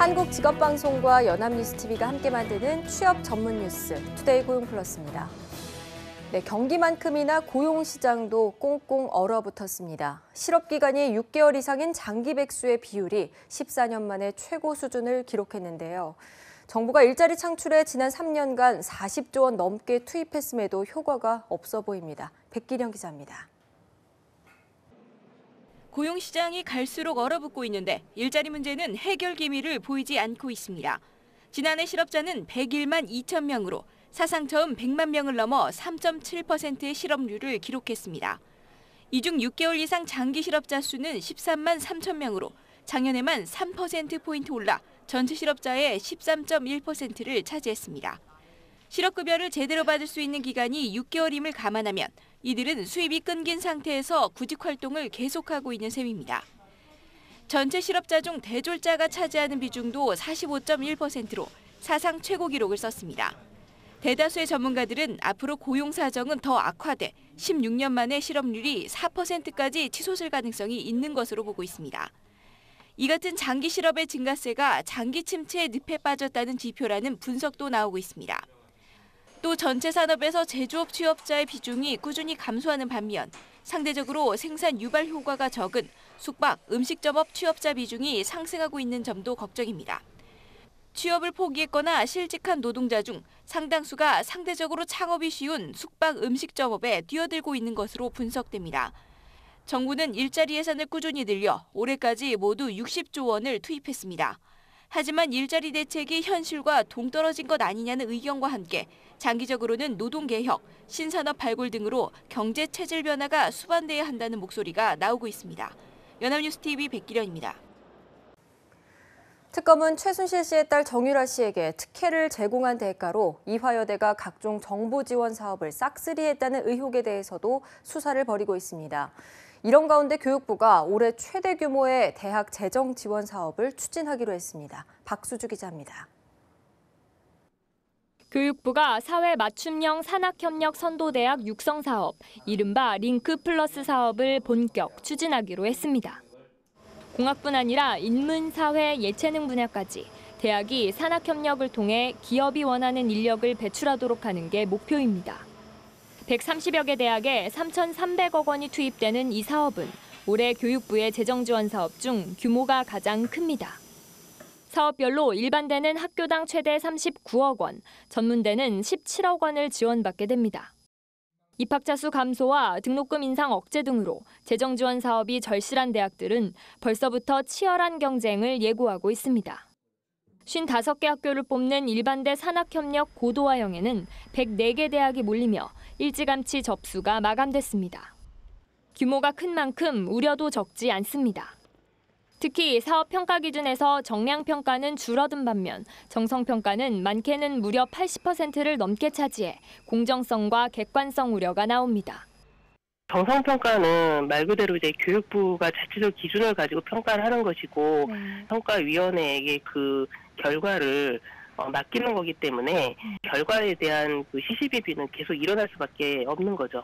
한국직업방송과 연합뉴스TV가 함께 만드는 취업 전문 뉴스 투데이 고용 플러스입니다. 네, 경기만큼이나 고용시장도 꽁꽁 얼어붙었습니다. 실업기간이 6개월 이상인 장기 백수의 비율이 14년 만에 최고 수준을 기록했는데요. 정부가 일자리 창출에 지난 3년간 40조 원 넘게 투입했음에도 효과가 없어 보입니다. 백기령 기자입니다. 고용시장이 갈수록 얼어붙고 있는데 일자리 문제는 해결 기미를 보이지 않고 있습니다. 지난해 실업자는 101만 2천 명으로 사상 처음 100만 명을 넘어 3.7%의 실업률을 기록했습니다. 이 중 6개월 이상 장기 실업자 수는 13만 3천 명으로 작년에만 3%포인트 올라 전체 실업자의 13.1%를 차지했습니다. 실업급여를 제대로 받을 수 있는 기간이 6개월임을 감안하면 이들은 수입이 끊긴 상태에서 구직 활동을 계속하고 있는 셈입니다. 전체 실업자 중 대졸자가 차지하는 비중도 45.1%로 사상 최고 기록을 썼습니다. 대다수의 전문가들은 앞으로 고용 사정은 더 악화돼 16년 만에 실업률이 4%까지 치솟을 가능성이 있는 것으로 보고 있습니다. 이 같은 장기 실업의 증가세가 장기 침체의 늪에 빠졌다는 지표라는 분석도 나오고 있습니다. 또 전체 산업에서 제조업 취업자의 비중이 꾸준히 감소하는 반면 상대적으로 생산 유발 효과가 적은 숙박, 음식점업 취업자 비중이 상승하고 있는 점도 걱정입니다. 취업을 포기했거나 실직한 노동자 중 상당수가 상대적으로 창업이 쉬운 숙박, 음식점업에 뛰어들고 있는 것으로 분석됩니다. 정부는 일자리 예산을 꾸준히 늘려 올해까지 모두 60조 원을 투입했습니다. 하지만 일자리 대책이 현실과 동떨어진 것 아니냐는 의견과 함께 장기적으로는 노동개혁, 신산업 발굴 등으로 경제 체질 변화가 수반돼야 한다는 목소리가 나오고 있습니다. 연합뉴스TV 백기련입니다. 특검은 최순실 씨의 딸 정유라 씨에게 특혜를 제공한 대가로 이화여대가 각종 정보 지원 사업을 싹쓸이했다는 의혹에 대해서도 수사를 벌이고 있습니다. 이런 가운데 교육부가 올해 최대 규모의 대학 재정 지원 사업을 추진하기로 했습니다. 박수주 기자입니다. 교육부가 사회 맞춤형 산학협력 선도대학 육성 사업, 이른바 링크 플러스 사업을 본격 추진하기로 했습니다. 공학뿐 아니라 인문, 사회, 예체능 분야까지 대학이 산학협력을 통해 기업이 원하는 인력을 배출하도록 하는 게 목표입니다. 130여 개 대학에 3,300억 원이 투입되는 이 사업은 올해 교육부의 재정 지원 사업 중 규모가 가장 큽니다. 사업별로 일반대는 학교당 최대 39억 원, 전문대는 17억 원을 지원받게 됩니다. 입학자 수 감소와 등록금 인상 억제 등으로 재정 지원 사업이 절실한 대학들은 벌써부터 치열한 경쟁을 예고하고 있습니다. 55개 학교를 뽑는 일반대 산학협력 고도화형에는 104개 대학이 몰리며 일찌감치 접수가 마감됐습니다. 규모가 큰 만큼 우려도 적지 않습니다. 특히 사업평가 기준에서 정량평가는 줄어든 반면 정성평가는 많게는 무려 80%를 넘게 차지해 공정성과 객관성 우려가 나옵니다. 정성평가는 말 그대로 이제 교육부가 자체적 기준을 가지고 평가를 하는 것이고 평가위원회에게 그 결과를 맡기는 거기 때문에 결과에 대한 그 시시비비는 계속 일어날 수밖에 없는 거죠.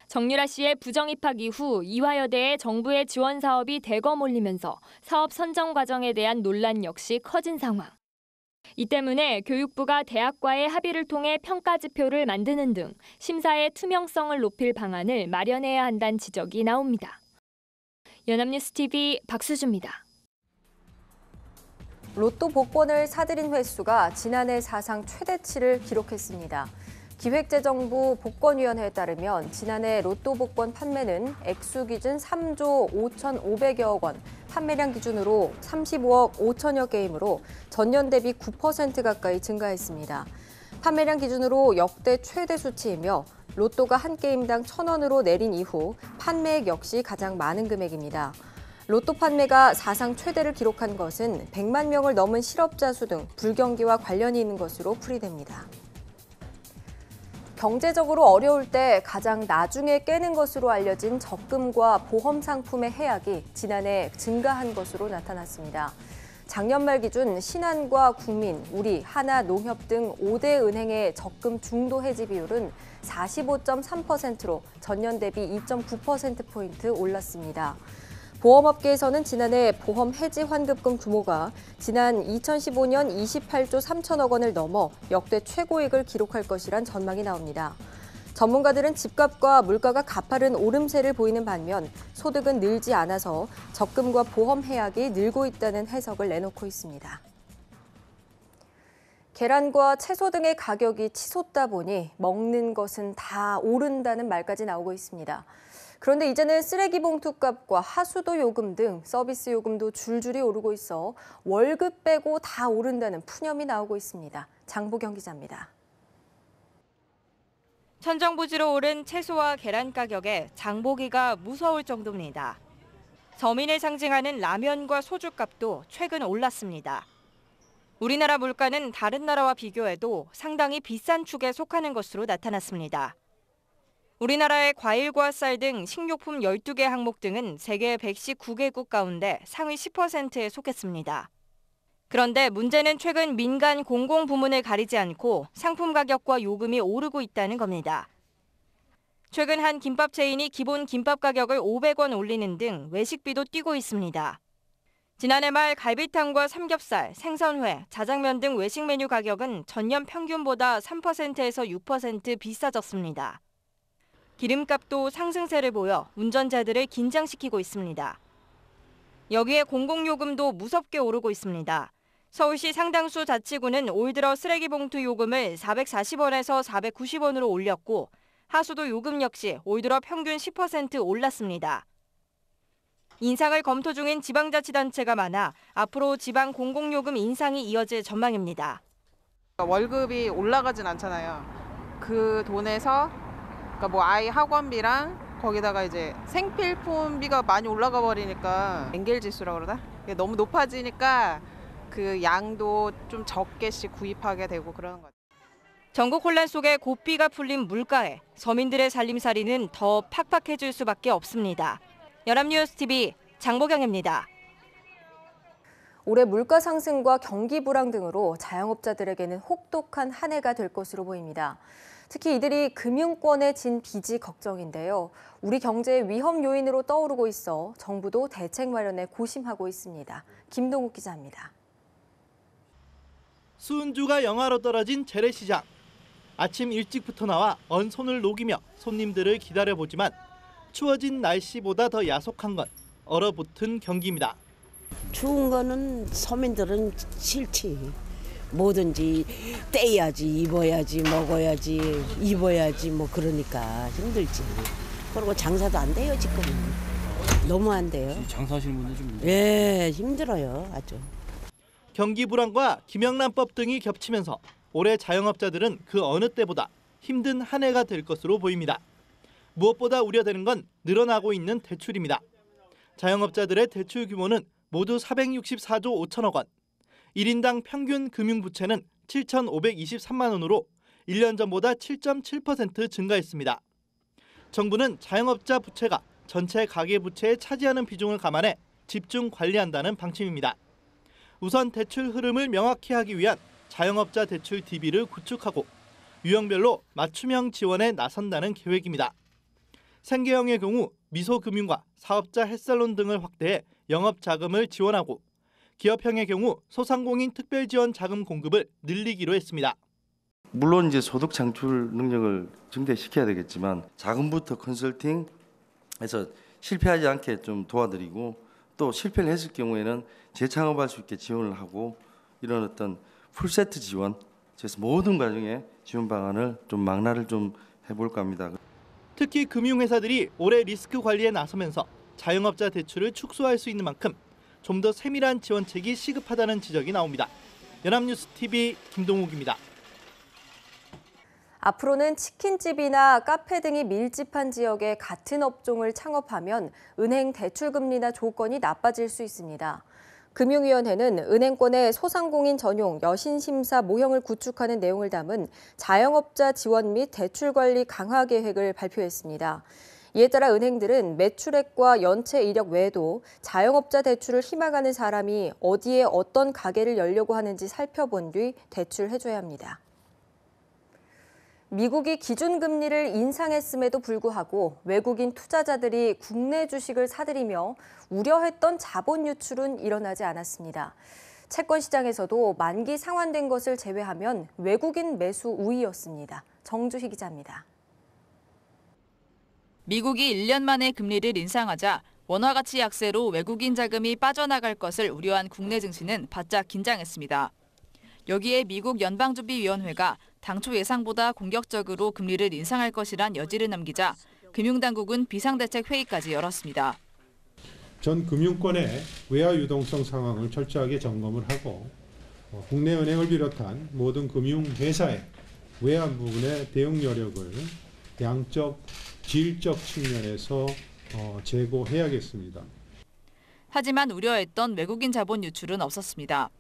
정유라 씨의 부정 입학 이후 이화여대에 정부의 지원 사업이 대거 몰리면서 사업 선정 과정에 대한 논란 역시 커진 상황. 이 때문에 교육부가 대학과의 합의를 통해 평가 지표를 만드는 등 심사의 투명성을 높일 방안을 마련해야 한다는 지적이 나옵니다. 연합뉴스TV 박수주입니다. 로또 복권을 사들인 횟수가 지난해 사상 최대치를 기록했습니다. 기획재정부 복권위원회에 따르면 지난해 로또 복권 판매는 액수 기준 3조 5,500여억 원, 판매량 기준으로 35억 5천여 게임으로 전년 대비 9% 가까이 증가했습니다. 판매량 기준으로 역대 최대 수치이며 로또가 한 게임당 1,000원으로 내린 이후 판매액 역시 가장 많은 금액입니다. 로또 판매가 사상 최대를 기록한 것은 100만 명을 넘은 실업자 수 등 불경기와 관련이 있는 것으로 풀이됩니다. 경제적으로 어려울 때 가장 나중에 깨는 것으로 알려진 적금과 보험 상품의 해약이 지난해 증가한 것으로 나타났습니다. 작년 말 기준 신한과 국민, 우리, 하나, 농협 등 5대 은행의 적금 중도 해지 비율은 45.3%로 전년 대비 2.9%포인트 올랐습니다. 보험업계에서는 지난해 보험 해지 환급금 규모가 지난 2015년 28조 3천억 원을 넘어 역대 최고액을 기록할 것이란 전망이 나옵니다. 전문가들은 집값과 물가가 가파른 오름세를 보이는 반면 소득은 늘지 않아서 적금과 보험 해약이 늘고 있다는 해석을 내놓고 있습니다. 계란과 채소 등의 가격이 치솟다 보니 먹는 것은 다 오른다는 말까지 나오고 있습니다. 그런데 이제는 쓰레기 봉투 값과 하수도 요금 등 서비스 요금도 줄줄이 오르고 있어 월급 빼고 다 오른다는 푸념이 나오고 있습니다. 장보경 기자입니다. 천정부지로 오른 채소와 계란 가격에 장보기가 무서울 정도입니다. 서민을 상징하는 라면과 소주값도 최근 올랐습니다. 우리나라 물가는 다른 나라와 비교해도 상당히 비싼 축에 속하는 것으로 나타났습니다. 우리나라의 과일과 쌀 등 식료품 12개 항목 등은 세계 119개국 가운데 상위 10%에 속했습니다. 그런데 문제는 최근 민간 공공 부문을 가리지 않고 상품 가격과 요금이 오르고 있다는 겁니다. 최근 한 김밥 체인이 기본 김밥 가격을 500원 올리는 등 외식비도 뛰고 있습니다. 지난해 말 갈비탕과 삼겹살, 생선회, 자장면 등 외식 메뉴 가격은 전년 평균보다 3%에서 6% 비싸졌습니다. 기름값도 상승세를 보여 운전자들을 긴장시키고 있습니다. 여기에 공공요금도 무섭게 오르고 있습니다. 서울시 상당수 자치구는 올 들어 쓰레기 봉투 요금을 440원에서 490원으로 올렸고 하수도 요금 역시 올 들어 평균 10% 올랐습니다. 인상을 검토 중인 지방자치단체가 많아 앞으로 지방 공공요금 인상이 이어질 전망입니다. 월급이 올라가진 않잖아요. 그 돈에서 그러니까 뭐 아이 학원비랑 거기다가 이제 생필품비가 많이 올라가 버리니까 엔겔 지수라 그러나? 이게 너무 높아지니까 그 양도 좀 적게씩 구입하게 되고 그러는 것 같아요. 전국 혼란 속에 고삐가 풀린 물가에 서민들의 살림살이는 더 팍팍해질 수밖에 없습니다. 연합뉴스TV 장보경입니다. 올해 물가 상승과 경기 불황 등으로 자영업자들에게는 혹독한 한 해가 될 것으로 보입니다. 특히 이들이 금융권에 진 빚이 걱정인데요. 우리 경제의 위험 요인으로 떠오르고 있어 정부도 대책 마련에 고심하고 있습니다. 김동욱 기자입니다. 수은주가 영하로 떨어진 재래시장. 아침 일찍부터 나와 언손을 녹이며 손님들을 기다려보지만 추워진 날씨보다 더 야속한 건 얼어붙은 경기입니다. 추운 거는 서민들은 싫지. 뭐든지 떼야지, 입어야지, 먹어야지, 입어야지 뭐 그러니까 힘들지. 그리고 장사도 안 돼요 지금. 너무 안 돼요. 장사하시는 분들 좀. 예, 힘들어요 아주. 경기 불황과 김영란법 등이 겹치면서 올해 자영업자들은 그 어느 때보다 힘든 한 해가 될 것으로 보입니다. 무엇보다 우려되는 건 늘어나고 있는 대출입니다. 자영업자들의 대출 규모는 모두 464조 5천억 원. 1인당 평균 금융부채는 7,523만 원으로 1년 전보다 7.7% 증가했습니다. 정부는 자영업자 부채가 전체 가계부채에 차지하는 비중을 감안해 집중 관리한다는 방침입니다. 우선 대출 흐름을 명확히 하기 위한 자영업자 대출 DB를 구축하고 유형별로 맞춤형 지원에 나선다는 계획입니다. 생계형의 경우 미소금융과 사업자 햇살론 등을 확대해 영업자금을 지원하고 기업형의 경우 소상공인 특별지원 자금 공급을 늘리기로 했습니다. 물론 이제 소득 창출 능력을 증대시켜야 되겠지만 자금부터 컨설팅해서 실패하지 않게 좀 도와드리고 또 실패를 했을 경우에는 재창업할 수 있게 지원을 하고 이런 어떤 풀세트 지원, 그래서 모든 과정에 지원 방안을 좀 망라를 좀 해볼까 합니다. 특히 금융회사들이 올해 리스크 관리에 나서면서 자영업자 대출을 축소할 수 있는 만큼 좀 더 세밀한 지원책이 시급하다는 지적이 나옵니다. 연합뉴스TV 김동욱입니다. 앞으로는 치킨집이나 카페 등이 밀집한 지역에 같은 업종을 창업하면 은행 대출금리나 조건이 나빠질 수 있습니다. 금융위원회는 은행권의 소상공인 전용 여신심사 모형을 구축하는 내용을 담은 자영업자 지원 및 대출 관리 강화 계획을 발표했습니다. 이에 따라 은행들은 매출액과 연체 이력 외에도 자영업자 대출을 희망하는 사람이 어디에 어떤 가게를 열려고 하는지 살펴본 뒤 대출해줘야 합니다. 미국이 기준금리를 인상했음에도 불구하고 외국인 투자자들이 국내 주식을 사들이며 우려했던 자본 유출은 일어나지 않았습니다. 채권 시장에서도 만기 상환된 것을 제외하면 외국인 매수 우위였습니다. 정주희 기자입니다. 미국이 1년 만에 금리를 인상하자 원화 가치 약세로 외국인 자금이 빠져나갈 것을 우려한 국내 증시는 바짝 긴장했습니다. 여기에 미국 연방준비위원회가 당초 예상보다 공격적으로 금리를 인상할 것이란 여지를 남기자 금융당국은 비상대책회의까지 열었습니다. 전 금융권의 외화 유동성 상황을 철저하게 점검을 하고 국내 은행을 비롯한 모든 금융회사의 외화 부분의 대응 여력을 양적, 질적 측면에서 제고해야겠습니다. 하지만 우려했던 외국인 자본 유출은 없었습니다.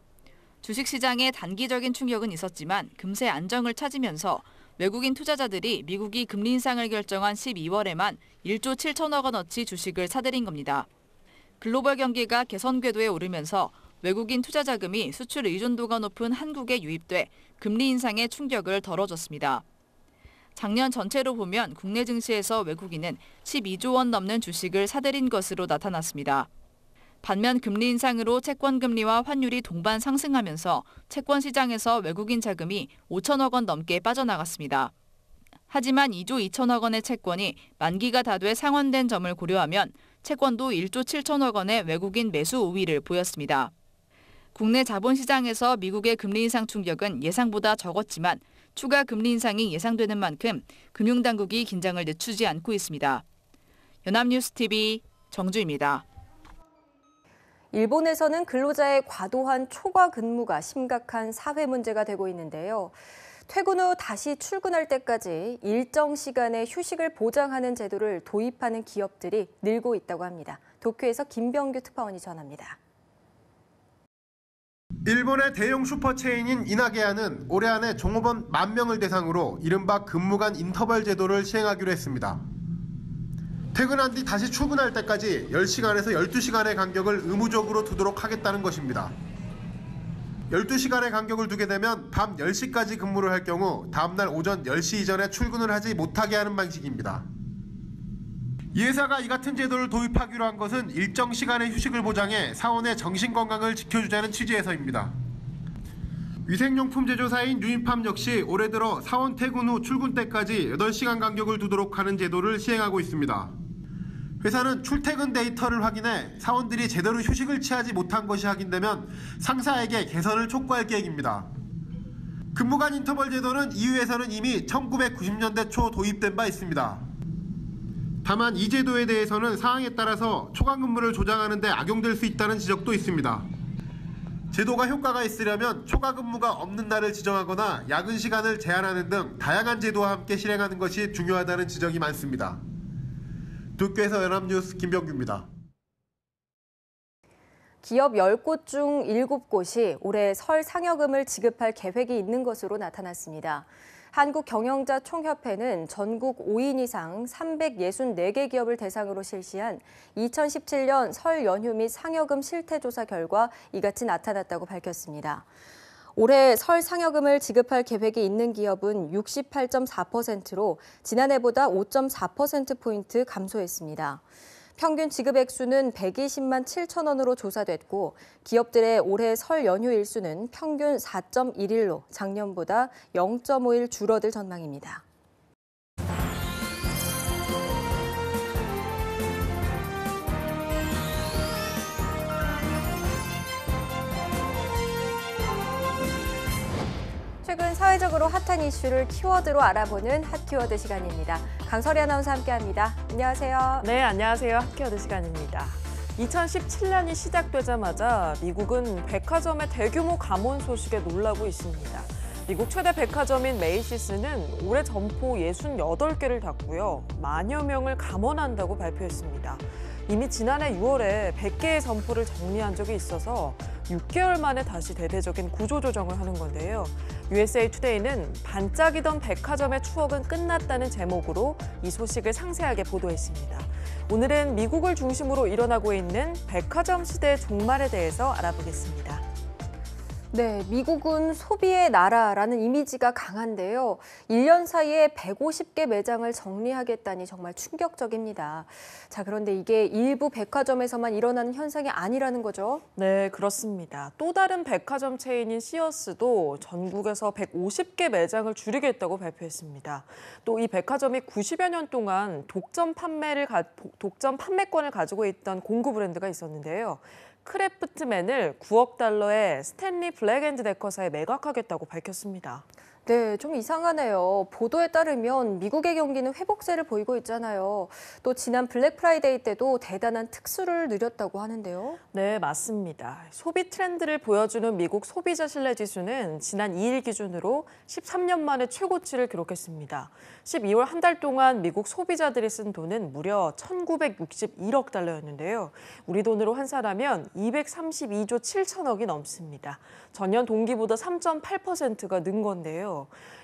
주식시장에 단기적인 충격은 있었지만 금세 안정을 찾으면서 외국인 투자자들이 미국이 금리 인상을 결정한 12월에만 1조 7천억 원어치 주식을 사들인 겁니다. 글로벌 경기가 개선 궤도에 오르면서 외국인 투자 자금이 수출 의존도가 높은 한국에 유입돼 금리 인상의 충격을 덜어줬습니다. 작년 전체로 보면 국내 증시에서 외국인은 12조 원 넘는 주식을 사들인 것으로 나타났습니다. 반면 금리 인상으로 채권 금리와 환율이 동반 상승하면서 채권 시장에서 외국인 자금이 5천억 원 넘게 빠져나갔습니다. 하지만 2조 2천억 원의 채권이 만기가 다 돼 상환된 점을 고려하면 채권도 1조 7천억 원의 외국인 매수 우위를 보였습니다. 국내 자본시장에서 미국의 금리 인상 충격은 예상보다 적었지만 추가 금리 인상이 예상되는 만큼 금융당국이 긴장을 늦추지 않고 있습니다. 연합뉴스TV 정주입니다. 일본에서는 근로자의 과도한 초과 근무가 심각한 사회 문제가 되고 있는데요. 퇴근 후 다시 출근할 때까지 일정 시간의 휴식을 보장하는 제도를 도입하는 기업들이 늘고 있다고 합니다. 도쿄에서 김병규 특파원이 전합니다. 일본의 대형 슈퍼체인인 이나게야는 올해 안에 종업원 10,000명을 대상으로 이른바 근무간 인터벌 제도를 시행하기로 했습니다. 퇴근한 뒤 다시 출근할 때까지 10시간에서 12시간의 간격을 의무적으로 두도록 하겠다는 것입니다. 12시간의 간격을 두게 되면 밤 10시까지 근무를 할 경우 다음날 오전 10시 이전에 출근을 하지 못하게 하는 방식입니다. 이 회사가 이 같은 제도를 도입하기로 한 것은 일정 시간의 휴식을 보장해 사원의 정신건강을 지켜주자는 취지에서입니다. 위생용품 제조사인 유인팜 역시 올해 들어 사원 퇴근 후 출근 때까지 8시간 간격을 두도록 하는 제도를 시행하고 있습니다. 회사는 출퇴근 데이터를 확인해 사원들이 제대로 휴식을 취하지 못한 것이 확인되면 상사에게 개선을 촉구할 계획입니다. 근무간 인터벌 제도는 EU에서는 이미 1990년대 초 도입된 바 있습니다. 다만 이 제도에 대해서는 사항에 따라서 초과 근무를 조장하는 데 악용될 수 있다는 지적도 있습니다. 제도가 효과가 있으려면 초과 근무가 없는 날을 지정하거나 야근 시간을 제한하는 등 다양한 제도와 함께 실행하는 것이 중요하다는 지적이 많습니다. 도쿄에서 연합뉴스 김병규입니다. 기업 10곳 중 7곳이 올해 설 상여금을 지급할 계획이 있는 것으로 나타났습니다. 한국경영자총협회는 전국 5인 이상 364개 기업을 대상으로 실시한 2017년 설 연휴 및 상여금 실태조사 결과 이같이 나타났다고 밝혔습니다. 올해 설 상여금을 지급할 계획이 있는 기업은 68.4%로 지난해보다 5.4%포인트 감소했습니다. 평균 지급 액수는 120만 7천 원으로 조사됐고 기업들의 올해 설 연휴 일수는 평균 4.1일로 작년보다 0.5일 줄어들 전망입니다. 최근 사회적으로 핫한 이슈를 키워드로 알아보는 핫키워드 시간입니다. 강설희 아나운서 함께합니다. 안녕하세요. 네, 안녕하세요. 핫키워드 시간입니다. 2017년이 시작되자마자 미국은 백화점의 대규모 감원 소식에 놀라고 있습니다. 미국 최대 백화점인 메이시스는 올해 점포 68개를 닫고요. 만여 명을 감원한다고 발표했습니다. 이미 지난해 6월에 100개의 점포를 정리한 적이 있어서 6개월 만에 다시 대대적인 구조조정을 하는 건데요. USA 투데이는 반짝이던 백화점의 추억은 끝났다는 제목으로 이 소식을 상세하게 보도했습니다. 오늘은 미국을 중심으로 일어나고 있는 백화점 시대의 종말에 대해서 알아보겠습니다. 네, 미국은 소비의 나라라는 이미지가 강한데요. 1년 사이에 150개 매장을 정리하겠다니 정말 충격적입니다. 자, 그런데 이게 일부 백화점에서만 일어나는 현상이 아니라는 거죠? 네, 그렇습니다. 또 다른 백화점 체인인 시어스도 전국에서 150개 매장을 줄이겠다고 발표했습니다. 또 이 백화점이 90여 년 동안 독점 판매권을 가지고 있던 공구 브랜드가 있었는데요. 크래프트맨을 9억 달러의 스탠리 블랙앤데커사에 매각하겠다고 밝혔습니다. 네, 좀 이상하네요. 보도에 따르면 미국의 경기는 회복세를 보이고 있잖아요. 또 지난 블랙 프라이데이 때도 대단한 특수를 누렸다고 하는데요. 네, 맞습니다. 소비 트렌드를 보여주는 미국 소비자 신뢰 지수는 지난 2일 기준으로 13년 만에 최고치를 기록했습니다. 12월 한 달 동안 미국 소비자들이 쓴 돈은 무려 1,961억 달러였는데요. 우리 돈으로 환산하면 232조 7천억이 넘습니다. 전년 동기보다 3.8%가 는 건데요.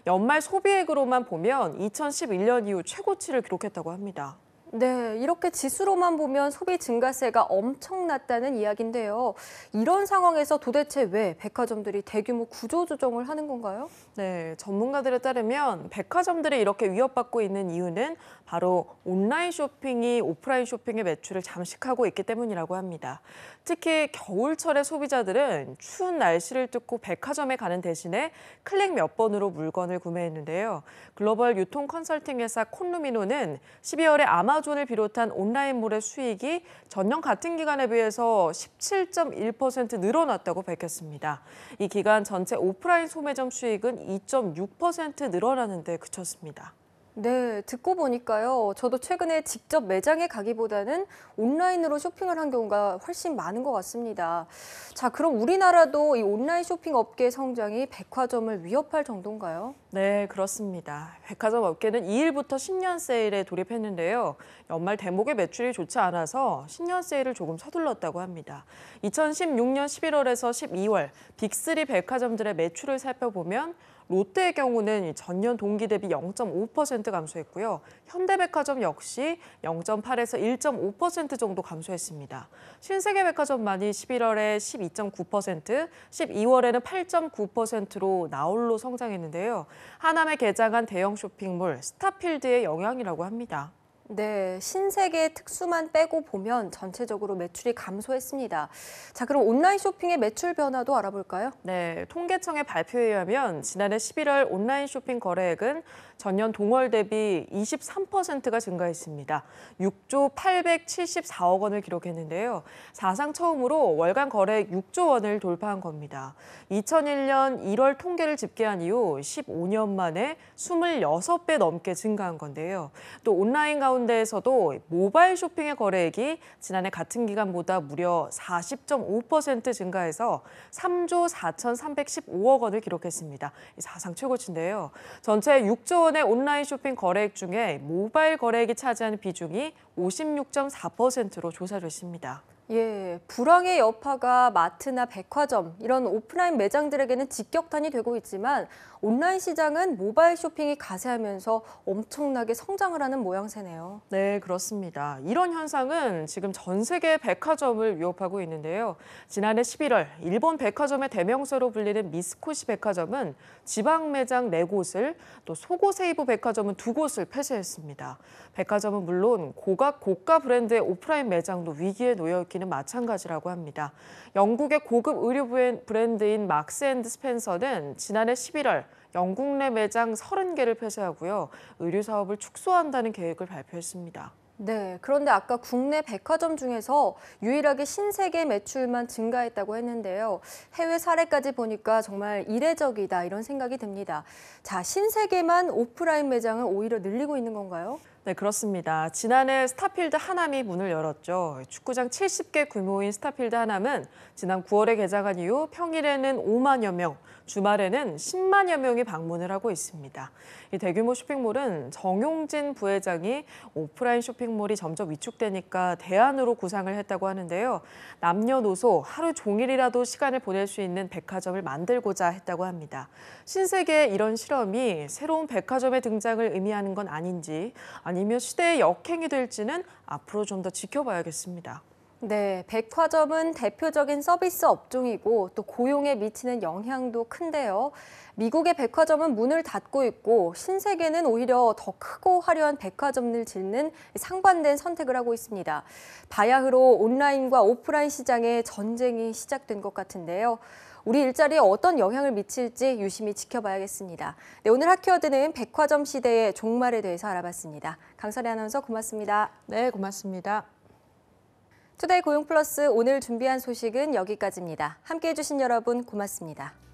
연말 소비액으로만 보면 2011년 이후 최고치를 기록했다고 합니다. 네, 이렇게 지수로만 보면 소비 증가세가 엄청났다는 이야기인데요. 이런 상황에서 도대체 왜 백화점들이 대규모 구조조정을 하는 건가요? 네, 전문가들에 따르면 백화점들이 이렇게 위협받고 있는 이유는 바로 온라인 쇼핑이 오프라인 쇼핑의 매출을 잠식하고 있기 때문이라고 합니다. 특히 겨울철에 소비자들은 추운 날씨를 뚫고 백화점에 가는 대신에 클릭 몇 번으로 물건을 구매했는데요. 글로벌 유통 컨설팅 회사 콘루미노는 12월에 아마존을 비롯한 온라인몰의 수익이 전년 같은 기간에 비해서 17.1% 늘어났다고 밝혔습니다. 이 기간 전체 오프라인 소매점 수익은 2.6% 늘어나는 데 그쳤습니다. 네, 듣고 보니까요. 저도 최근에 직접 매장에 가기보다는 온라인으로 쇼핑을 한 경우가 훨씬 많은 것 같습니다. 자, 그럼 우리나라도 이 온라인 쇼핑 업계의 성장이 백화점을 위협할 정도인가요? 네, 그렇습니다. 백화점 업계는 2일부터 신년 세일에 돌입했는데요. 연말 대목의 매출이 좋지 않아서 신년 세일을 조금 서둘렀다고 합니다. 2016년 11월에서 12월 빅3 백화점들의 매출을 살펴보면 롯데의 경우는 전년 동기 대비 0.5% 감소했고요. 현대백화점 역시 0.8에서 1.5% 정도 감소했습니다. 신세계백화점만이 11월에 12.9%, 12월에는 8.9%로 나홀로 성장했는데요. 하남에 개장한 대형 쇼핑몰 스타필드의 영향이라고 합니다. 네, 신세계 특수만 빼고 보면 전체적으로 매출이 감소했습니다. 자, 그럼 온라인 쇼핑의 매출 변화도 알아볼까요? 네, 통계청의 발표에 의하면 지난해 11월 온라인 쇼핑 거래액은 전년 동월 대비 23%가 증가했습니다. 6조 874억 원을 기록했는데요. 사상 처음으로 월간 거래액 6조 원을 돌파한 겁니다. 2001년 1월 통계를 집계한 이후 15년 만에 26배 넘게 증가한 건데요. 또 온라인 가운데에서도 모바일 쇼핑의 거래액이 지난해 같은 기간보다 무려 40.5% 증가해서 3조 4,315억 원을 기록했습니다. 사상 최고치인데요. 전체 6조 원의 온라인 쇼핑 거래액 중에 모바일 거래액이 차지하는 비중이 56.4%로 조사됐습니다. 예, 불황의 여파가 마트나 백화점, 이런 오프라인 매장들에게는 직격탄이 되고 있지만 온라인 시장은 모바일 쇼핑이 가세하면서 엄청나게 성장을 하는 모양새네요. 네, 그렇습니다. 이런 현상은 지금 전 세계 백화점을 위협하고 있는데요. 지난해 11월 일본 백화점의 대명사로 불리는 미쓰코시 백화점은 지방 매장 4곳을, 또 소고세이부 백화점은 2곳을 폐쇄했습니다. 백화점은 물론 고가 브랜드의 오프라인 매장도 위기에 놓여 있기는 마찬가지라고 합니다. 영국의 고급 의류 브랜드인 막스 앤드 스펜서는 지난해 11월 영국 내 매장 30개를 폐쇄하고요. 의류 사업을 축소한다는 계획을 발표했습니다. 네, 그런데 아까 국내 백화점 중에서 유일하게 신세계 매출만 증가했다고 했는데요. 해외 사례까지 보니까 정말 이례적이다 이런 생각이 듭니다. 자, 신세계만 오프라인 매장을 오히려 늘리고 있는 건가요? 네, 그렇습니다. 지난해 스타필드 하남이 문을 열었죠. 축구장 70개 규모인 스타필드 하남은 지난 9월에 개장한 이후 평일에는 5만여 명, 주말에는 10만여 명이 방문을 하고 있습니다. 이 대규모 쇼핑몰은 정용진 부회장이 오프라인 쇼핑몰이 점점 위축되니까 대안으로 구상을 했다고 하는데요. 남녀노소 하루 종일이라도 시간을 보낼 수 있는 백화점을 만들고자 했다고 합니다. 신세계의 이런 실험이 새로운 백화점의 등장을 의미하는 건 아닌지, 아니면 시대의 역행이 될지는 앞으로 좀 더 지켜봐야겠습니다. 네, 백화점은 대표적인 서비스 업종이고 또 고용에 미치는 영향도 큰데요. 미국의 백화점은 문을 닫고 있고 신세계는 오히려 더 크고 화려한 백화점을 짓는 상반된 선택을 하고 있습니다. 바야흐로 온라인과 오프라인 시장의 전쟁이 시작된 것 같은데요. 우리 일자리에 어떤 영향을 미칠지 유심히 지켜봐야겠습니다. 네, 오늘 핫키워드는 백화점 시대의 종말에 대해서 알아봤습니다. 강설혜 아나운서 고맙습니다. 네, 고맙습니다. 투데이 고용플러스 오늘 준비한 소식은 여기까지입니다. 함께해 주신 여러분 고맙습니다.